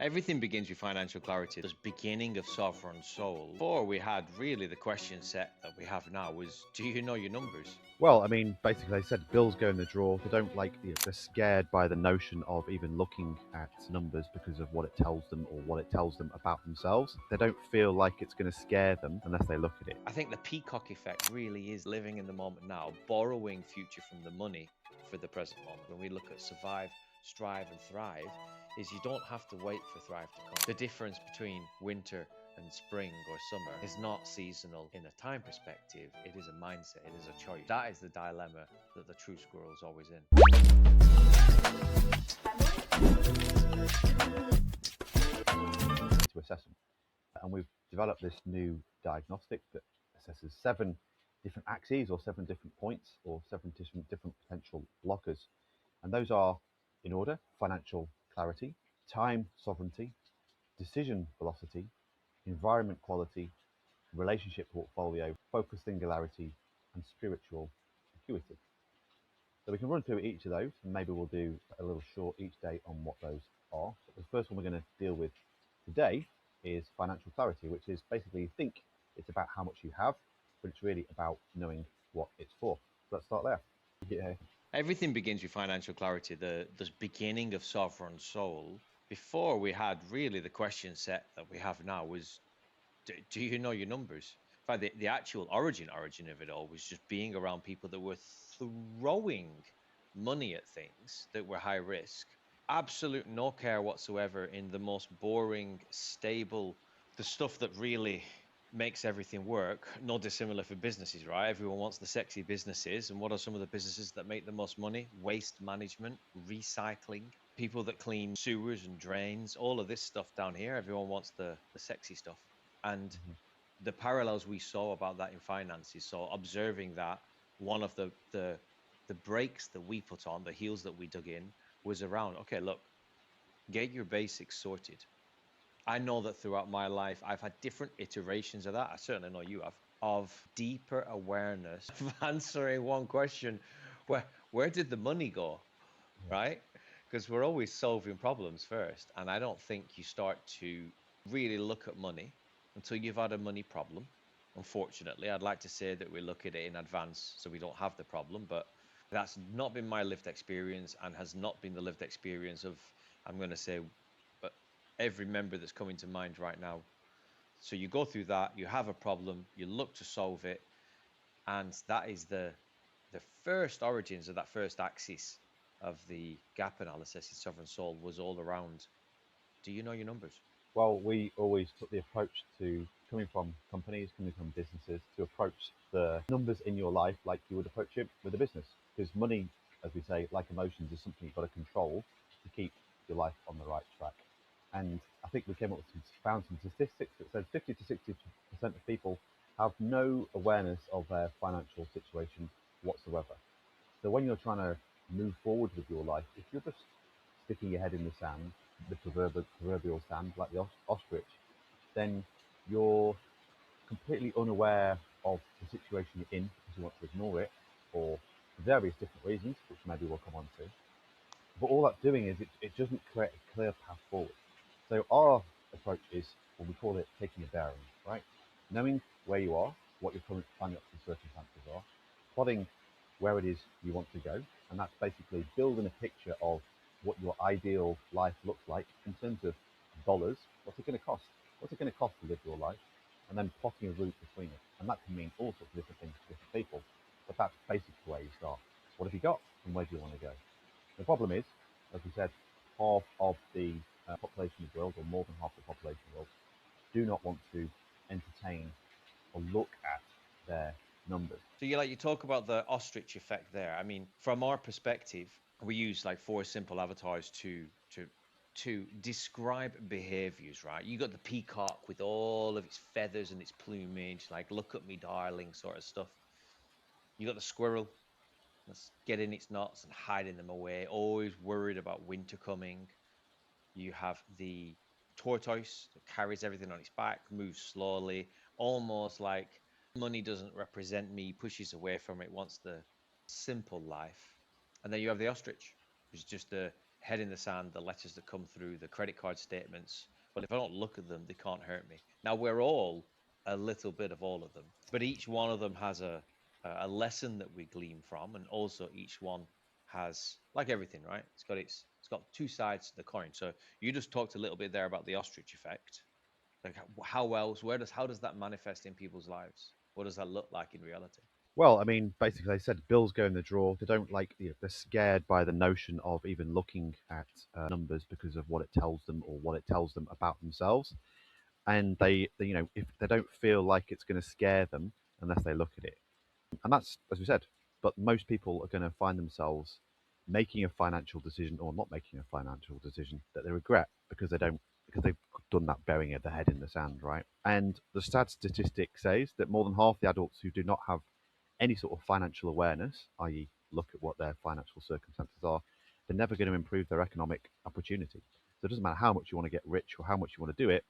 Everything begins with financial clarity. The beginning of sovereign soul. Before we had really the question set that we have now was, do you know your numbers? Well, I mean, basically, they said bills go in the drawer. They don't like, they're scared by the notion of even looking at numbers because of what it tells them or what it tells them about themselves. They don't feel like it's going to scare them unless they look at it. I think the Peacock Effect really is living in the moment now, borrowing future from the money for the present moment. When we look at survive, strive, and thrive, is you don't have to wait for thrive to come. The difference between winter and spring or summer is not seasonal in a time perspective. It is a mindset, it is a choice. That is the dilemma that the true squirrel is always in. To assess them. And we've developed this new diagnostic that assesses 7 different axes or 7 different points or 7 different potential blockers. And those are, in order, financial clarity, time sovereignty, decision velocity, environment quality, relationship portfolio, focus singularity, and spiritual acuity. So we can run through each of those, and maybe we'll do a little short each day on what those are. So the first one we're going to deal with today is financial clarity, which is basically, you think it's about how much you have, but it's really about knowing what it's for. So let's start there. Yeah. Everything begins with financial clarity, the beginning of sovereign soul. Before we had really the question set that we have now was, do you know your numbers? In fact, the actual origin of it all was just being around people that were throwing money at things that were high risk. Absolute no care whatsoever in the most boring, stable, the stuff that really makes everything work. No dissimilar for businesses, right? Everyone wants the sexy businesses. And what are some of the businesses that make the most money? Waste management, recycling, people that clean sewers and drains, all of this stuff down here. Everyone wants the sexy stuff. And the parallels we saw about that in finances, so observing that, one of the breaks that we put on, the heels that we dug in, was around, okay, look, get your basics sorted. I know that throughout my life, I've had different iterations of that. I certainly know you have, of deeper awareness of answering one question: where did the money go, right? Because we're always solving problems first, and I don't think you start to really look at money until you've had a money problem. Unfortunately, I'd like to say that we look at it in advance so we don't have the problem, but that's not been my lived experience and has not been the lived experience of, I'm going to say, every member that's coming to mind right now. So you go through that, you have a problem, you look to solve it, and that is the first origins of that first axis of the gap analysis in sovereign soul was all around, do you know your numbers? Well, we always took the approach to coming from companies, coming from businesses, to approach the numbers in your life like you would approach it with a business. Because money, as we say, like emotions, is something you've got to control to keep your life on the right track. And I think we came up with found some statistics that said 50 to 60% of people have no awareness of their financial situation whatsoever. So when you're trying to move forward with your life, if you're just sticking your head in the sand, the proverbial sand, like the ostrich, then you're completely unaware of the situation you're in because you want to ignore it for various different reasons, which maybe we'll come on to. But all that's doing is it doesn't create a clear path forward. So our approach is what we call it taking a bearing, right? Knowing where you are, what your current financial circumstances are, plotting where it is you want to go, and that's basically building a picture of what your ideal life looks like in terms of dollars. What's it going to cost? What's it going to cost to live your life? And then plotting a route between it. And that can mean all sorts of different things to different people. But that's basically where you start. What have you got and where do you want to go? The problem is, as we said, half of the population of the world, or more than half the population of the world, do not want to entertain or look at their numbers. So you talk about the ostrich effect there. I mean, from our perspective, we use like 4 simple avatars to describe behaviors, right? You got the peacock with all of its feathers and its plumage, like look at me darling sort of stuff. You got the squirrel that's getting its nuts and hiding them away, always worried about winter coming. You have the tortoise that carries everything on its back, moves slowly, almost like money doesn't represent me, pushes away from it, wants the simple life. And then you have the ostrich, which is just head in the sand, the letters that come through, the credit card statements. Well, if I don't look at them, they can't hurt me. Now, we're all a little bit of all of them, but each one of them has a lesson that we glean from, and also each one has, like everything, right? It's got two sides to the coin. So you just talked a little bit there about the ostrich effect. Like how else, how does that manifest in people's lives? What does that look like in reality? Well, I mean, basically, they said bills go in the drawer. They don't like, they're scared by the notion of even looking at numbers because of what it tells them or what it tells them about themselves. And if they don't feel like it's going to scare them unless they look at it. And that's, as we said, but most people are going to find themselves making a financial decision or not making a financial decision that they regret because they've done that burying their head in the sand, right? And the sad statistic says that more than half the adults who do not have any sort of financial awareness, i.e., look at what their financial circumstances are, they're never going to improve their economic opportunity. So it doesn't matter how much you want to get rich or how much you want to do it,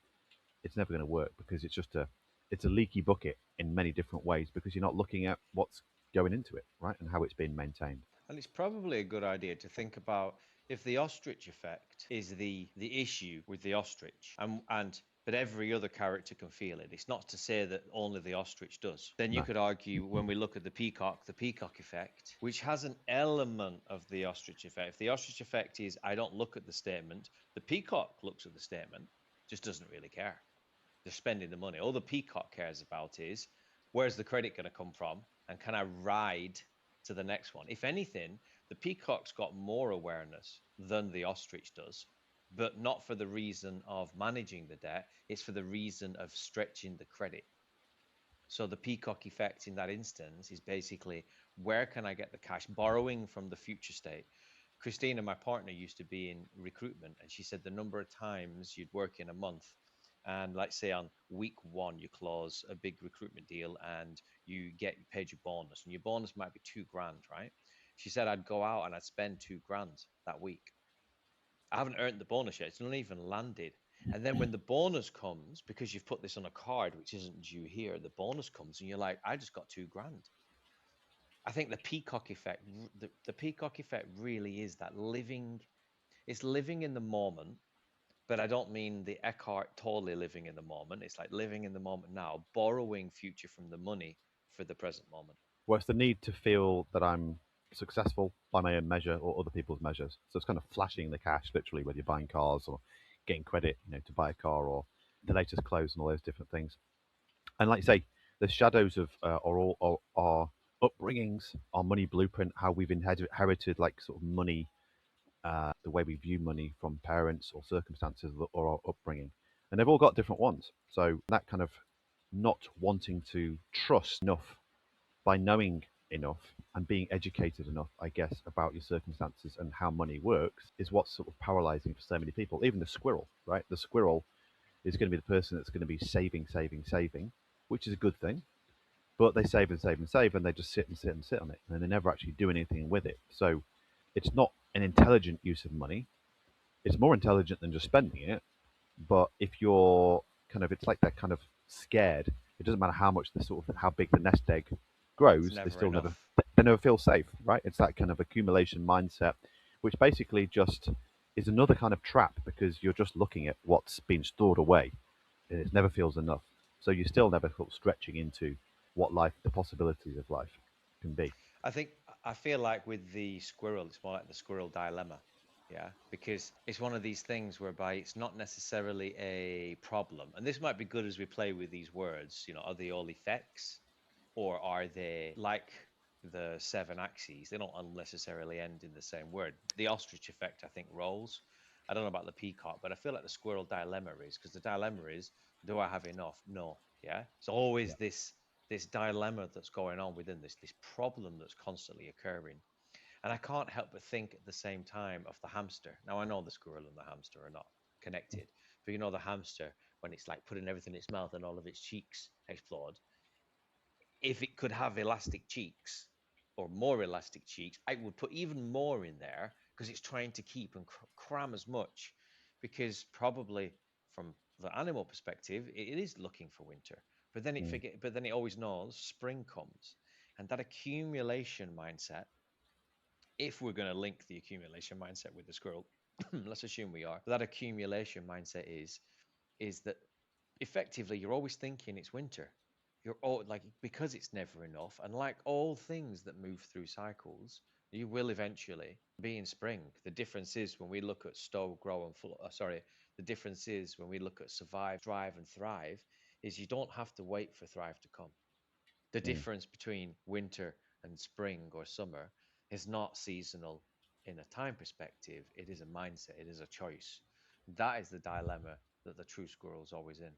it's never going to work because it's a leaky bucket in many different ways because you're not looking at what's going into it, right, and how it's being maintained. And it's probably a good idea to think about if the ostrich effect is the issue with the ostrich, and but every other character can feel it. It's not to say that only the ostrich does. Then you No. could argue when we look at the peacock effect, which has an element of the ostrich effect. If the ostrich effect is I don't look at the statement, the peacock looks at the statement, just doesn't really care. They're spending the money. All the peacock cares about is where's the credit going to come from and can I ride to the next one? If anything, the peacock's got more awareness than the ostrich does, but not for the reason of managing the debt. It's for the reason of stretching the credit. So the peacock effect in that instance is basically where can I get the cash? Borrowing from the future state. Christina, my partner, used to be in recruitment, and she said the number of times you'd work in a month, and let's say on week one you close a big recruitment deal and you get paid your bonus, and your bonus might be 2 grand, right? She said I'd go out and I'd spend 2 grand that week. I haven't earned the bonus yet; it's not even landed. And then when the bonus comes, because you've put this on a card which isn't due here, the bonus comes and you're like, I just got 2 grand. I think the peacock effect, the peacock effect really is that living, it's living in the moment, but I don't mean the Eckhart Tolle living in the moment. It's like living in the moment now, borrowing future from the money for the present moment. Well, it's the need to feel that I'm successful by my own measure or other people's measures. So it's kind of flashing the cash, literally, whether you're buying cars or getting credit, to buy a car or the latest clothes and all those different things. And like you say, the shadows of our upbringings, our money blueprint, how we've inherited like sort of money, the way we view money from parents or circumstances or our upbringing, and they've all got different ones. So that kind of not wanting to trust enough by knowing enough and being educated enough, I guess, about your circumstances and how money works is what's sort of paralyzing for so many people. Even the squirrel, right? The squirrel is going to be the person that's going to be saving, saving, saving, which is a good thing. But they save and save and save, and they just sit and sit and sit on it, and they never actually do anything with it. So it's not an intelligent use of money. It's more intelligent than just spending it. But if you're it's like they're kind of scared. It doesn't matter how much the sort of how big the nest egg It's grows, never enough. they never feel safe, right? It's that kind of accumulation mindset, which basically just is another kind of trap because you're just looking at what's been stored away, and it never feels enough. So you're still never sort of stretching into what life, the possibilities of life can be. I think I feel like with the squirrel, it's more like the squirrel dilemma. Yeah, because it's one of these things whereby it's not necessarily a problem. And this might be good as we play with these words. Are they all effects or are they like the seven axes? They don't necessarily end in the same word. The ostrich effect, I think, rolls. I don't know about the peacock, but I feel like the squirrel dilemma is because the dilemma is, do I have enough? No. Yeah. It's always Yeah. this dilemma that's going on within this problem that's constantly occurring. And I can't help but think at the same time of the hamster. Now I know the squirrel and the hamster are not connected, but the hamster, when it's like putting everything in its mouth and all of its cheeks explode, if it could have elastic cheeks or more elastic cheeks, I would put even more in there because it's trying to keep and cram as much, because probably from the animal perspective, it is looking for winter, Mm. but then it always knows spring comes. And that accumulation mindset, if we're going to link the accumulation mindset with the squirrel, let's assume we are. That accumulation mindset is that effectively you're always thinking it's winter. You're all like, because it's never enough, and like all things that move through cycles, you will eventually be in spring. The difference is when we look at stow, grow, and sorry, the difference is when we look at survive, thrive, and thrive, is you don't have to wait for thrive to come. The Mm. difference between winter and spring or summer is not seasonal in a time perspective. It is a mindset. It is a choice. That is the dilemma that the true squirrel is always in.